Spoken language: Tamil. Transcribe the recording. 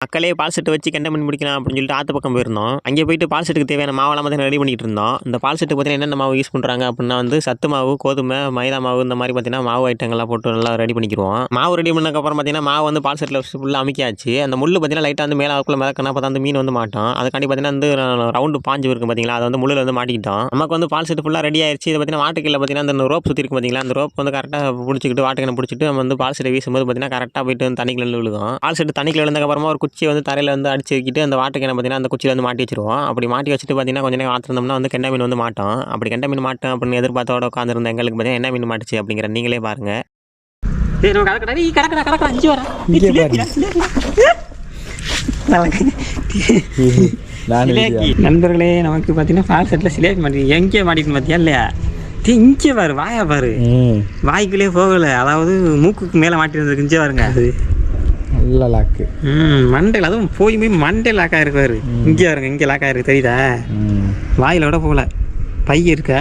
மக்களே பால் செட்டு வச்சு கெண்டை பண்ணி முடிக்கலாம் அப்படின்னு சொல்லிட்டு ஆற்று பக்கம் போயிருந்தோம். அங்கே போயிட்டு பால் செட்டுக்கு தேவையான மாவெல்லாம் பார்த்தீங்கன்னா ரெடி பண்ணிட்டு இருந்தோம். இந்த பால் செட்டுக்கு பார்த்தீங்கன்னா என்னென்ன மாவு யூஸ் பண்ணுறாங்க அப்படின்னா வந்து சத்து மாவு, கோதுமை, மைதா மாவு இந்த மாதிரி பார்த்தீங்கன்னா மாவு ஐட்டங்கள்லாம் போட்டு நல்லா ரெடி பண்ணிக்கிறோம். மாவு ரெடி பண்ணதுக்கப்புறம் பார்த்தீங்கன்னா மாவு வந்து பால் செட்டில் ஃபுல்லாக அமைக்காச்சு. அந்த முள் பார்த்தீங்கன்னா லைட்டாக வந்து மேலே அதுக்குள்ளே மிதக்கணும், அப்போ அந்த மீன் வந்து மாட்டோம். அதுக்காண்டி பார்த்தீங்கன்னா வந்து ரவுண்டு பாஞ்சு இருக்கும் பார்த்தீங்களா, அதை வந்து முள்ளில் வந்து மாட்டிக்கிட்டோம். நமக்கு வந்து பால் செட்டு ஃபுல்லாக ரெடி ஆயிடுச்சு. இதை பார்த்தீங்கன்னா வாட்டுக்கீழே பார்த்தீங்கன்னா அந்த ரோப் சுற்றி இருக்கும் பார்த்தீங்களா, அந்த ரோப் வந்து கரெக்டாக பிடிச்சிக்கிட்டு வாட்டுக்கனை பிடிச்சிட்டு நம்ம வந்து பால் செட்டை வீசும்போது பார்த்தீங்கன்னா கரெக்டாக போயிட்டு வந்து தண்ணிக்குள்ள விழுகும். பால் செட்டு தண்ணிக்குள்ள விழுந்ததுக்கப்புறமா ஒரு குச்சியை வந்து தரையில் வந்து அடிச்சு வைக்கிட்டு அந்த வாட்டுக்கனை பார்த்தீங்கன்னா அந்த குச்சியில் வந்து மாட்டி வச்சிருவோம். அப்படி மாட்டி வச்சுட்டு பார்த்தீங்கன்னா கொஞ்சம் நேரம் காத்திருந்தோம்னா வந்து கெண்டை மீன் வந்து மாட்டோம். அப்படி கெண்டை மீன் மாட்டோம் அப்படின்னு எதிர்பார்த்தோட உட்காந்துருந்த எங்களுக்கு பார்த்தீங்கன்னா என்ன மீன் மாட்டுச்சு அப்படிங்கிற நீங்களே பாருங்க. நண்பர்களே, நமக்கு பார்த்தீங்கன்னா பால் செட்டில் சிலேபி மாட்டி எங்கே மாட்டிட்டு பார்த்தியா இல்லையா? இங்கே பாரு, வாயா பாரு, வாய்க்குள்ளே போகலை, அதாவது மூக்குக்கு மேலே மாட்டிருந்ததுக்கு இங்கே பாருங்க. அது நல்ல லாக்கு. மண்டையில் அதுவும் போய் மண்டை லாக்காக இருக்காரு. இங்கே பாருங்க, இங்கே லாக்காக இருக்கு, தெரியுதா? வாயில் விட போகல, பை இருக்கா.